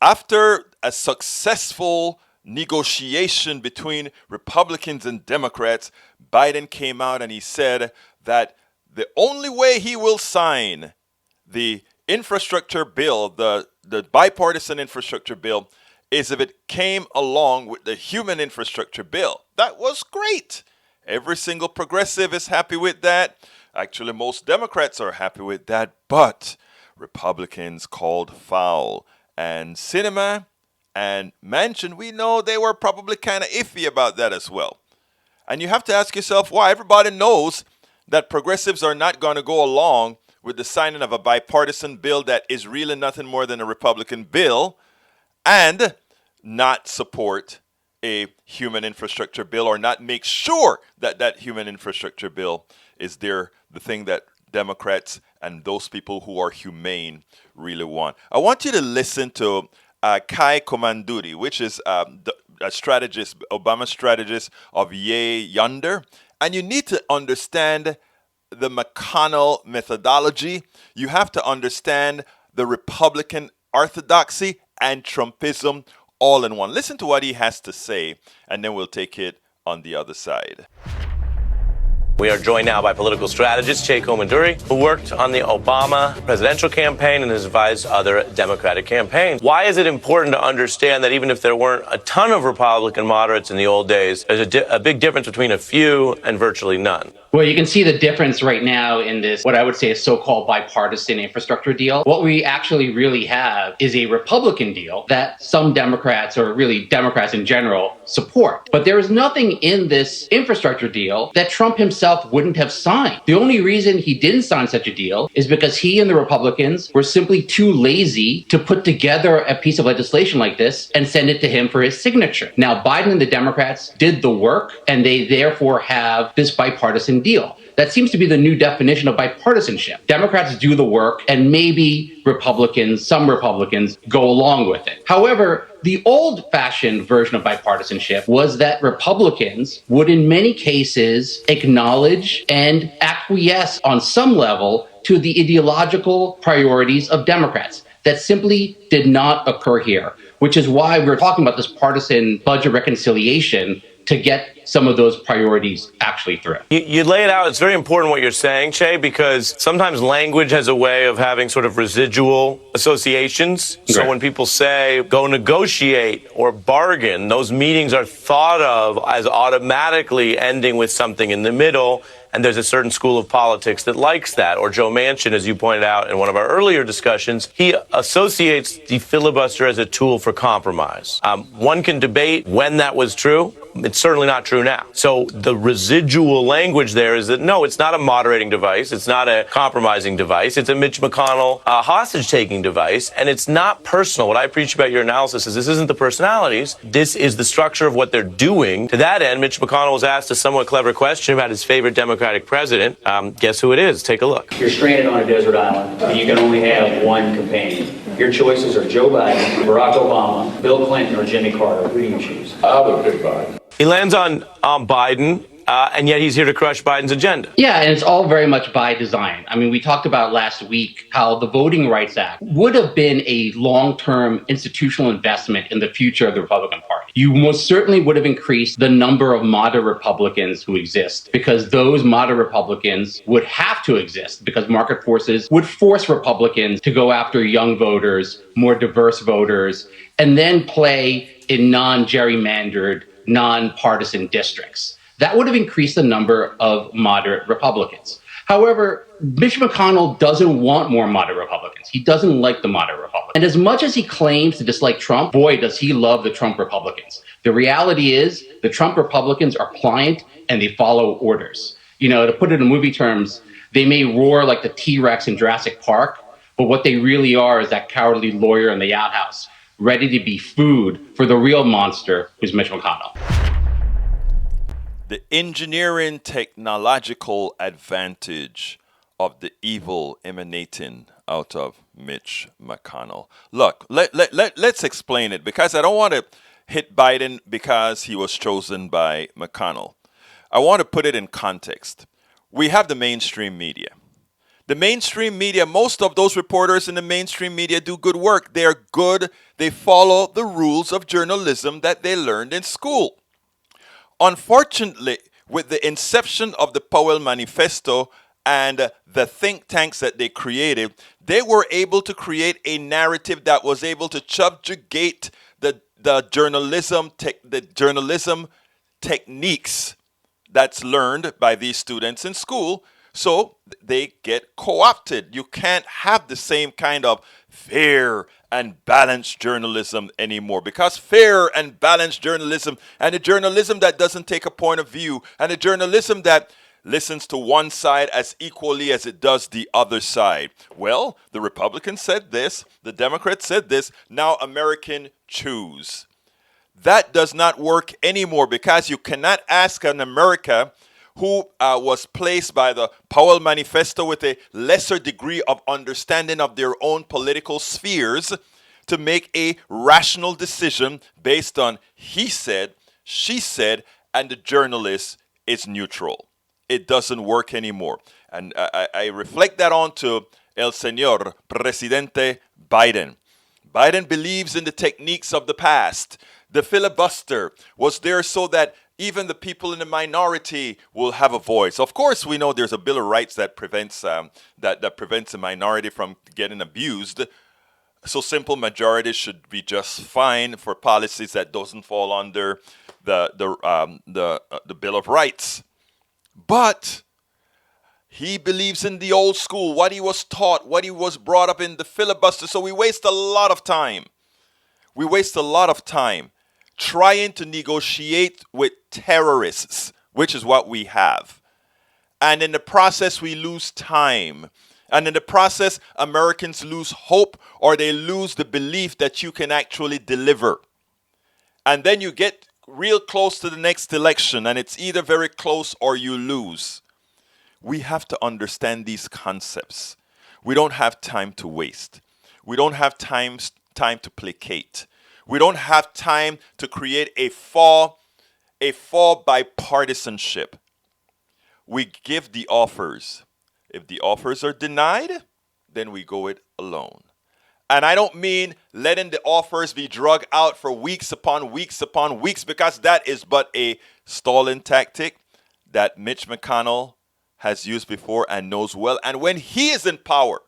After a successful negotiation between Republicans and Democrats, Biden came out and he said that the only way he will sign the infrastructure bill, the bipartisan infrastructure bill, is if it came along with the human infrastructure bill. That was great. Every single progressive is happy with that. Actually, most Democrats are happy with that, but Republicans called foul. And Sinema and Manchin, we know they were probably kind of iffy about that as well. And you have to ask yourself why. Everybody knows that progressives are not going to go along with the signing of a bipartisan bill that is really nothing more than a Republican bill and not support a human infrastructure bill or not make sure that that human infrastructure bill is there, the thing that Democrats and those people who are humane really want. I want you to listen to Kai Komanduri, which is a strategist, Obama strategist of Yay Yonder. And you need to understand the McConnell methodology. You have to understand the Republican orthodoxy and Trumpism all in one. Listen to what he has to say, and then we'll take it on the other side. We are joined now by political strategist Che Komanduri, who worked on the Obama presidential campaign and has advised other Democratic campaigns. Why is it important to understand that even if there weren't a ton of Republican moderates in the old days, there's a big difference between a few and virtually none? Well, you can see the difference right now in this, what I would say is so-called bipartisan infrastructure deal. What we actually really have is a Republican deal that some Democrats, or really Democrats in general, support. But there is nothing in this infrastructure deal that Trump himself wouldn't have signed. The only reason he didn't sign such a deal is because he and the Republicans were simply too lazy to put together a piece of legislation like this and send it to him for his signature. Now, Biden and the Democrats did the work, and they therefore have this bipartisan deal. That seems to be the new definition of bipartisanship. Democrats do the work, and maybe some Republicans go along with it. However, the old-fashioned version of bipartisanship was that Republicans would in many cases acknowledge and acquiesce on some level to the ideological priorities of Democrats. That simply did not occur here, which is why we're talking about this partisan budget reconciliation to get some of those priorities actually through. You lay it out. It's very important what you're saying, Che, because sometimes language has a way of having sort of residual associations. So when people say go negotiate or bargain, those meetings are thought of as automatically ending with something in the middle. And there's a certain school of politics that likes that. Or Joe Manchin, as you pointed out in one of our earlier discussions, he associates the filibuster as a tool for compromise. One can debate when that was true. It's certainly not true now. So the residual language there is that, no, it's not a moderating device. It's not a compromising device. It's a Mitch McConnell hostage-taking device. And it's not personal. What I preach about your analysis is this isn't the personalities. This is the structure of what they're doing. To that end, Mitch McConnell was asked a somewhat clever question about his favorite Democratic president. Guess who it is? Take a look. You're stranded on a desert island, and you can only have one companion. Your choices are Joe Biden, Barack Obama, Bill Clinton, or Jimmy Carter. Who do you choose? I would pick Biden. He lands on Biden, and yet he's here to crush Biden's agenda. Yeah, and it's all very much by design. I mean, we talked about last week how the Voting Rights Act would have been a long-term institutional investment in the future of the Republican Party. You most certainly would have increased the number of moderate Republicans who exist, because those moderate Republicans would have to exist because market forces would force Republicans to go after young voters, more diverse voters, and then play in non-gerrymandered, non-partisan districts. That would have increased the number of moderate Republicans. However, Mitch McConnell doesn't want more moderate Republicans. He doesn't like the moderate Republicans. And as much as he claims to dislike Trump, boy, does he love the Trump Republicans. The reality is the Trump Republicans are pliant and they follow orders. You know, to put it in movie terms, they may roar like the T-Rex in Jurassic Park, but what they really are is that cowardly lawyer in the outhouse, ready to be food for the real monster who's Mitch McConnell. The engineering technological advantage of the evil emanating out of Mitch McConnell. Look, let's explain it, because I don't want to hit Biden because he was chosen by McConnell. I want to put it in context. We have the mainstream media. The mainstream media, most of those reporters in the mainstream media do good work. They are good. They follow the rules of journalism that they learned in school. Unfortunately, with the inception of the Powell Manifesto and the think tanks that they created, they were able to create a narrative that was able to subjugate the journalism techniques that's learned by these students in school. So they get co-opted. You can't have the same kind of fair and balanced journalism anymore, because fair and balanced journalism, and a journalism that doesn't take a point of view, and a journalism that listens to one side as equally as it does the other side. Well, the Republicans said this, the Democrats said this, now American choose. That does not work anymore, because you cannot ask an America who was placed by the Powell Manifesto with a lesser degree of understanding of their own political spheres to make a rational decision based on he said, she said, and the journalist is neutral. It doesn't work anymore. And I reflect that on to El Señor Presidente Biden. Biden believes in the techniques of the past. The filibuster was there so that even the people in the minority will have a voice. Of course, we know there's a Bill of Rights that prevents that prevents a minority from getting abused. So simple majorities should be just fine for policies that doesn't fall under the Bill of Rights. But he believes in the old school, what he was taught, what he was brought up in, the filibuster. So we waste a lot of time. We waste a lot of time trying to negotiate with terrorists, which is what we have. And in the process, we lose time. And in the process, Americans lose hope, or they lose the belief that you can actually deliver. And then you get real close to the next election, and it's either very close or you lose. We have to understand these concepts. We don't have time to waste. We don't have time to placate. We don't have time to create a fall bipartisanship. We give the offers. If the offers are denied, then we go it alone. And I don't mean letting the offers be drug out for weeks upon weeks upon weeks, because that is but a stalling tactic that Mitch McConnell has used before and knows well. And when he is in power,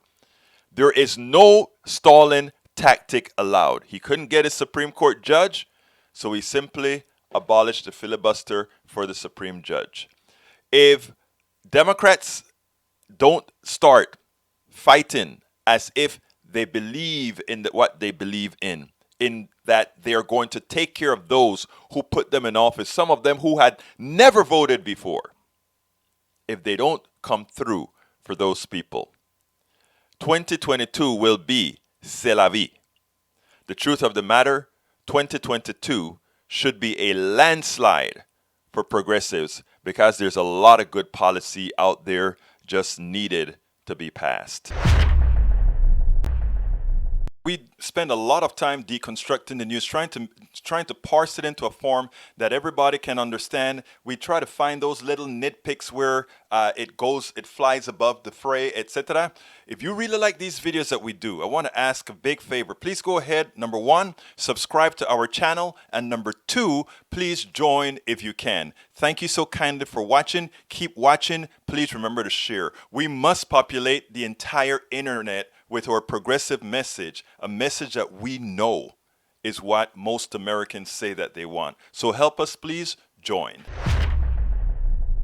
there is no stalling tactic allowed. He couldn't get a Supreme Court judge, so he simply abolished the filibuster for the Supreme Judge. If Democrats don't start fighting as if they believe in what they believe in that they are going to take care of those who put them in office, some of them who had never voted before, if they don't come through for those people, 2022 will be c'est la vie. The truth of the matter, 2022 should be a landslide for progressives, because there's a lot of good policy out there just needed to be passed. We spend a lot of time deconstructing the news, trying to parse it into a form that everybody can understand. We try to find those little nitpicks where it flies above the fray, etc. If you really like these videos that we do, I want to ask a big favor. Please go ahead, number one, subscribe to our channel, and number two, please join if you can. Thank you so kindly for watching. Keep watching. Please remember to share. We must populate the entire internet with our progressive message, a message that we know is what most Americans say that they want. So help us, please join.